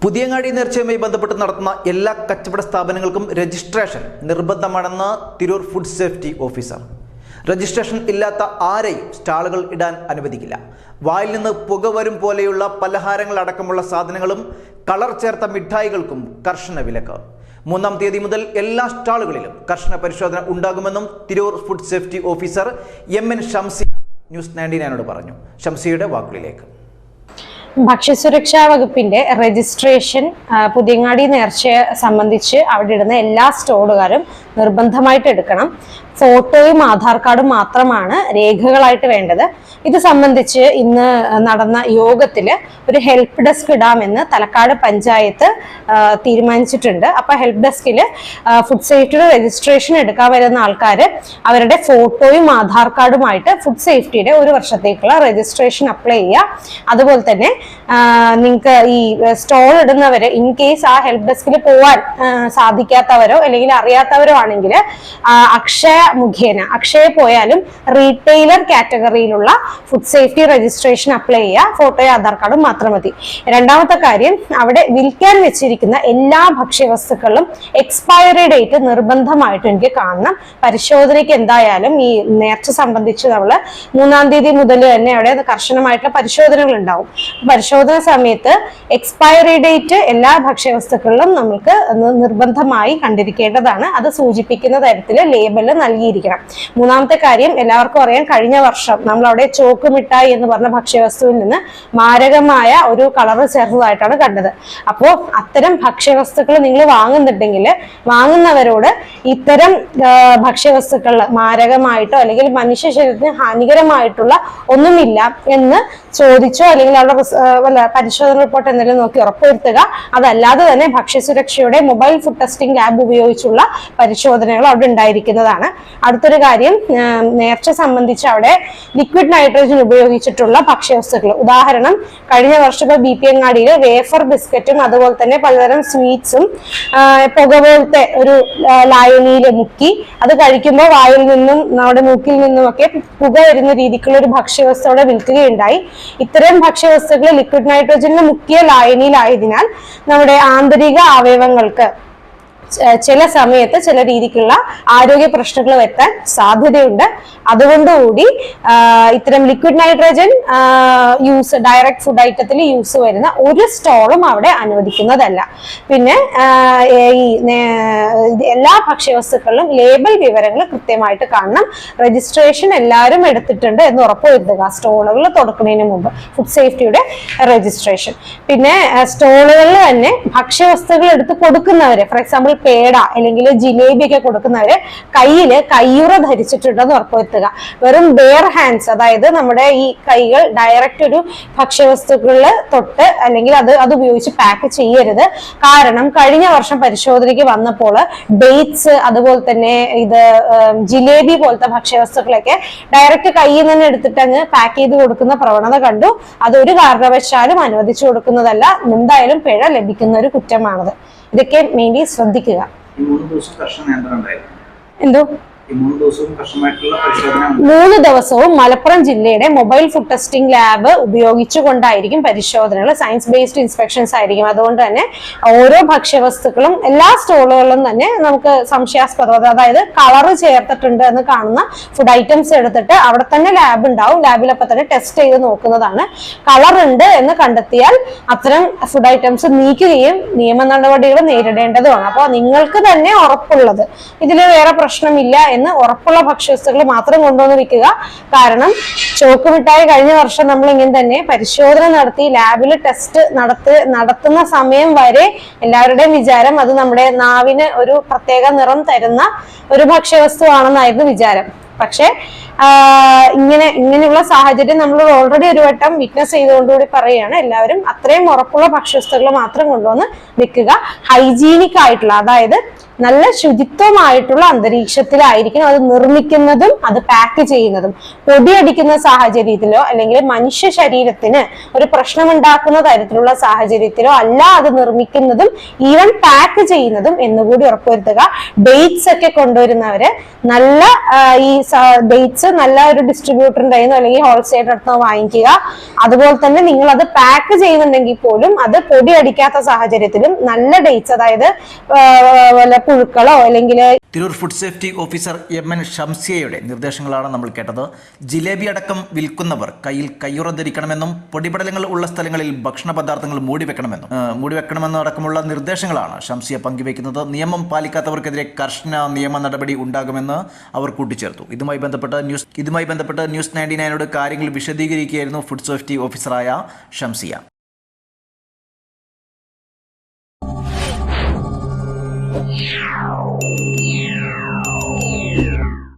പുതിയങ്ങാടി നേർച്ചയുമായി ബന്ധപ്പെട്ട് നടത്തുന്ന എല്ലാ കച്ചവട സ്ഥാപനങ്ങൾക്കും രജിസ്ട്രേഷൻ നിർബന്ധമാണെന്ന് Tirur food safety officer. Registration ഇല്ലാത്ത ആരെയും സ്റ്റാളുകൾ ഇടാൻ അനുവദിക്കില്ല. വായിൽ നിന്ന് പുക വരും പോലെയുള്ള പലഹാരങ്ങൾ അടക്കമുള്ള സാധനങ്ങളും കളർ ചേർത്ത മിഠായികൾക്കും കർശന വിലക്ക്. 3-ാം തീയതി മുതൽ എല്ലാ സ്റ്റാളുകളിലും കർശന പരിശോധന ഉണ്ടാകുമെന്നും Tirur food safety officer MN Shamsiya news 99 പറഞ്ഞു. ഷംസിയുടെ വാക്കുകളിലേക്ക്. ഭക്ഷ്യസുരക്ഷാ വകുപ്പിന്റെ രജിസ്ട്രേഷൻ പുതിയങ്ങാടി നേർച്ചയെ സംബന്ധിച്ച് അവിടെ ഇടുന്ന എല്ലാ സ്റ്റോളുകാരും നിർബന്ധമായിട്ട് എടുക്കണം. ഫോട്ടോയും ആധാർ കാർഡും മാത്രമാണ് രേഖകളായിട്ട് വേണ്ടത്. ഇത് സംബന്ധിച്ച് ഇന്ന് നടന്ന യോഗത്തില് ഒരു ഹെൽപ്പ് ഡെസ്ക് ഇടാമെന്ന് തലക്കാട് പഞ്ചായത്ത് തീരുമാനിച്ചിട്ടുണ്ട്. അപ്പൊ ഹെൽപ്പ് ഡെസ്കില് ഫുഡ് സേഫ്റ്റിയുടെ രജിസ്ട്രേഷൻ എടുക്കാൻ വരുന്ന ആൾക്കാർ അവരുടെ ഫോട്ടോയും ആധാർ കാർഡുമായിട്ട് ഫുഡ് സേഫ്റ്റിയുടെ 1 വർഷത്തേക്കുള്ള രജിസ്ട്രേഷൻ അപ്ലൈ ചെയ്യുക. അതുപോലെ തന്നെ നിങ്ങൾക്ക് ഈ സ്റ്റോൾ ഇടുന്നവര് ഇൻ കേസ് ആ ഹെൽപ്പ് ഡെസ്കിൽ പോവാൻ സാധിക്കാത്തവരോ അല്ലെങ്കിൽ അറിയാത്തവരോ ആണെങ്കിൽ അക്ഷയ പോയാലും റീറ്റെയിലർ കാറ്റഗറിയിലുള്ള ഫുഡ് സേഫ്റ്റി രജിസ്ട്രേഷൻ അപ്ലൈ ചെയ്യുക. ഫോട്ടോയും ആധാർ കാർഡും മാത്രം മതി. രണ്ടാമത്തെ കാര്യം, അവിടെ വിൽക്കാൻ വെച്ചിരിക്കുന്ന എല്ലാ ഭക്ഷ്യവസ്തുക്കളും എക്സ്പയറി ഡേറ്റ് നിർബന്ധമായിട്ട് എനിക്ക് കാണണം. പരിശോധനയ്ക്ക് എന്തായാലും ഈ നേർച്ച സംബന്ധിച്ച് നമ്മൾ 3-ാം തീയതി മുതൽ തന്നെ അവിടെ കർശനമായിട്ടുള്ള പരിശോധനകൾ ഉണ്ടാവും. പരിശോധന സമയത്ത് എക്സ്പയറി ഡേറ്റ് എല്ലാ ഭക്ഷ്യവസ്തുക്കളിലും നമുക്ക് നിർബന്ധമായി കണ്ടിരിക്കേണ്ടതാണ്. അത് സൂചിപ്പിക്കുന്ന തരത്തിൽ ലേബല് നൽകിയിരിക്കണം. 3-ാമത്തെ കാര്യം, എല്ലാവർക്കും അറിയാം, കഴിഞ്ഞ വർഷം നമ്മൾ അവിടെ ചോക്ക് മിഠായി എന്ന് പറഞ്ഞ ഭക്ഷ്യവസ്തുവിൽ നിന്ന് മാരകമായ ഒരു കളറ് ചേർത്തതായിട്ടാണ് കണ്ടത്. അപ്പോൾ അത്തരം ഭക്ഷ്യവസ്തുക്കൾ നിങ്ങൾ വാങ്ങുന്നുണ്ടെങ്കിൽ വാങ്ങുന്നവരോട് ഇത്തരം ഭക്ഷ്യവസ്തുക്കൾ മാരകമായിട്ടോ അല്ലെങ്കിൽ മനുഷ്യ ശരീരത്തിന് ഹാനികരമായിട്ടുള്ള ഒന്നുമില്ല എന്ന് ചോദിച്ചോ അല്ലെങ്കിൽ അവിടെ പരിശോധന റിപ്പോർട്ട് എന്തെങ്കിലും നോക്കി ഉറപ്പുവരുത്തുക. അതല്ലാതെ തന്നെ ഭക്ഷ്യസുരക്ഷയുടെ മൊബൈൽ ഫുഡ് ടെസ്റ്റിംഗ് ലാബ് ഉപയോഗിച്ചുള്ള പരിശോധനകൾ അവിടെ ഉണ്ടായിരിക്കുന്നതാണ്. അടുത്തൊരു കാര്യം, നേർച്ച സംബന്ധിച്ച് അവിടെ ലിക്വിഡ് നൈട്രജൻ ഉപയോഗിച്ചിട്ടുള്ള ഭക്ഷ്യവസ്തുക്കൾ, ഉദാഹരണം കഴിഞ്ഞ വർഷം ബിപിയങ്ങാടിയിൽ വേഫർ ബിസ്ക്കറ്റും അതുപോലെ തന്നെ പലതരം സ്വീറ്റ്സും പുക പോലത്തെ ഒരു ലായനിയിൽ മുക്കി അത് കഴിക്കുമ്പോൾ വായിൽ നിന്നും നമ്മുടെ മൂക്കിൽ നിന്നുമൊക്കെ പുക വരുന്ന രീതിക്കുള്ള ഒരു ഭക്ഷ്യവസ്തു അവിടെ വിൽക്കുകയുണ്ടായി. ഇത്തരം ഭക്ഷ്യവസ്തുക്കൾ ലിക്വിഡ് നൈട്രജനിൽ മുക്കിയ ലായനിയിലായതിനാൽ നമ്മുടെ ആന്തരിക അവയവങ്ങൾക്ക് ചില സമയത്ത് ചില രീതിക്കുള്ള ആരോഗ്യ പ്രശ്നങ്ങൾ വരുത്താൻ സാധ്യതയുണ്ട്. അതുകൊണ്ടുകൂടി ഇത്തരം liquid nitrogen use direct food ഐറ്റത്തിൽ യൂസ് വരുന്ന ഒരു സ്റ്റോളും അവിടെ അനുവദിക്കുന്നതല്ല. പിന്നെ ഈ എല്ലാ ഭക്ഷ്യവസ്തുക്കളിലും ലേബൽ വിവരങ്ങൾ കൃത്യമായിട്ട് കാണണം. രജിസ്ട്രേഷൻ എല്ലാവരും എടുത്തിട്ടുണ്ട് എന്ന് ഉറപ്പുവരുത്തുക സ്റ്റോളുകൾ തുറക്കുന്നതിന് മുമ്പ്. ഫുഡ് സേഫ്റ്റിയുടെ രജിസ്ട്രേഷൻ. പിന്നെ സ്റ്റോളുകളിൽ തന്നെ ഭക്ഷ്യവസ്തുക്കൾ എടുത്ത് കൊടുക്കുന്നവര്, ഫോർ എക്സാമ്പിൾ പേട അല്ലെങ്കിൽ ജിലേബി ഒക്കെ കൊടുക്കുന്നവര് കയ്യുറ ധരിച്ചിട്ടുണ്ടെന്ന് ഉറപ്പുവരുത്തുക. വെറും ബെയർ ഹാൻഡ്സ്, അതായത് നമ്മുടെ ഈ കൈകൾ ഡയറക്റ്റ് ഒരു ഭക്ഷ്യവസ്തുക്കളിൽ തൊട്ട് അല്ലെങ്കിൽ അത് ഉപയോഗിച്ച് പാക്ക് ചെയ്യരുത്. കാരണം കഴിഞ്ഞ വർഷം പരിശോധനയ്ക്ക് വന്നപ്പോൾ ഡേറ്റ്സ് അതുപോലെ തന്നെ ഇത് ജിലേബി പോലത്തെ ഭക്ഷ്യവസ്തുക്കളൊക്കെ ഡയറക്റ്റ് കയ്യിൽ നിന്ന് എടുത്തിട്ട് അങ്ങ് പാക്ക് ചെയ്ത് കൊടുക്കുന്ന പ്രവണത കണ്ടു. അതൊരു കാരണവശാലും അനുവദിച്ചു കൊടുക്കുന്നതല്ല. എന്തായാലും പിഴ ലഭിക്കുന്ന ഒരു കുറ്റമാണത്. ഇതൊക്കെ മെയിൻലി ശ്രദ്ധിക്കുക. എന്തോ 3 ദിവസവും മലപ്പുറം ജില്ലയുടെ മൊബൈൽ ഫുഡ് ടെസ്റ്റിംഗ് ലാബ് ഉപയോഗിച്ചുകൊണ്ടായിരിക്കും പരിശോധനകൾ. സയൻസ് ബേസ്ഡ് ഇൻസ്പെക്ഷൻസ് ആയിരിക്കും. അതുകൊണ്ട് തന്നെ ഓരോ ഭക്ഷ്യവസ്തുക്കളും എല്ലാ സ്റ്റോളുകളിലും തന്നെ നമുക്ക് സംശയാസ്പദത, അതായത് കളറ് ചേർത്തിട്ടുണ്ട് എന്ന് കാണുന്ന ഫുഡ് ഐറ്റംസ് എടുത്തിട്ട് അവിടെ തന്നെ ലാബ് ഉണ്ടാവും. ലാബിലപ്പം തന്നെ ടെസ്റ്റ് ചെയ്ത് നോക്കുന്നതാണ്. കളർ ഉണ്ട് എന്ന് കണ്ടെത്തിയാൽ അത്തരം ഫുഡ് ഐറ്റംസ് നീക്കുകയും നിയമ നടപടികൾ നേരിടേണ്ടതുമാണ്. അപ്പോൾ നിങ്ങൾക്ക് തന്നെ ഉറപ്പുള്ളത്, ഇതിൽ വേറെ പ്രശ്നമില്ല എന്ന് ഉറപ്പുള്ള ഭക്ഷ്യവസ്തുക്കൾ മാത്രം കൊണ്ടുവന്ന് വിൽക്കുക. കാരണം ചോക്ക് മിഠായി കഴിഞ്ഞ വർഷം നമ്മൾ ഇങ്ങനെ തന്നെ പരിശോധന നടത്തി ലാബിൽ ടെസ്റ്റ് നടത്തുന്ന സമയം വരെ എല്ലാവരുടെയും വിചാരം അത് നമ്മുടെ നാവിന് ഒരു പ്രത്യേക നിറം തരുന്ന ഒരു ഭക്ഷ്യവസ്തു ആണെന്നായിരുന്നു വിചാരം. പക്ഷെ ഇങ്ങനെയുള്ള സാഹചര്യം നമ്മൾ ഓൾറെഡി ഒരു വട്ടം വിറ്റ്നസ് ചെയ്തുകൊണ്ടുകൂടി പറയുകയാണ്. എല്ലാവരും അത്രയും ഉറപ്പുള്ള ഭക്ഷ്യവസ്തുക്കൾ മാത്രം കൊണ്ടുവന്ന് വിൽക്കുക. ഹൈജീനിക് ആയിട്ടുള്ള, അതായത് നല്ല ശുചിത്വമായിട്ടുള്ള അന്തരീക്ഷത്തിലായിരിക്കും അത് നിർമ്മിക്കുന്നതും അത് പാക്ക് ചെയ്യുന്നതും. പൊടിയടിക്കുന്ന സാഹചര്യത്തിലോ അല്ലെങ്കിൽ മനുഷ്യ ശരീരത്തിന് ഒരു പ്രശ്നമുണ്ടാക്കുന്ന തരത്തിലുള്ള സാഹചര്യത്തിലോ അല്ല അത് നിർമ്മിക്കുന്നതും ഈവൻ പാക്ക് ചെയ്യുന്നതും എന്നുകൂടി ഉറപ്പുവരുത്തുക. ഡേറ്റ്സ് ഒക്കെ കൊണ്ടുവരുന്നവര് നല്ല ഈ ഡേറ്റ്സ് നല്ല ഒരു ഡിസ്ട്രിബ്യൂട്ടറിന്റെ അല്ലെങ്കിൽ ഹോൾസെയിലർ അടുത്ത് വാങ്ങിക്കുക. അതുപോലെ തന്നെ നിങ്ങൾ അത് പാക്ക് ചെയ്യുന്നുണ്ടെങ്കിൽ പോലും അത് പൊടി അടിക്കാത്ത സാഹചര്യത്തിലും നല്ല ഡേറ്റ്സ്, അതായത് വല്ല പുഴുക്കളോ അല്ലെങ്കിൽ. Tirur food safety officer MN ഷംസിയയുടെ നിർദ്ദേശങ്ങളാണ് നമ്മൾ കേട്ടത്. ജിലേബി അടക്കം വിൽക്കുന്നവർ കയ്യിൽ കയ്യുറ ധരിക്കണമെന്നും പൊടിപടലങ്ങൾ ഉള്ള സ്ഥലങ്ങളിൽ ഭക്ഷണ പദാർത്ഥങ്ങൾ മൂടിവെക്കണമെന്നും അടക്കമുള്ള നിർദ്ദേശങ്ങളാണ് ഷംസിയ പങ്കുവയ്ക്കുന്നത്. നിയമം പാലിക്കാത്തവർക്കെതിരെ കർശന നിയമ നടപടി ഉണ്ടാകുമെന്ന് അവർ കൂട്ടിച്ചേർത്തു. ഇതുമായി ബന്ധപ്പെട്ട് ന്യൂസ് 99നോട് കാര്യങ്ങൾ വിശദീകരിക്കുകയായിരുന്നു ഫുഡ് സേഫ്റ്റി ഓഫീസറായ ഷംസിയ.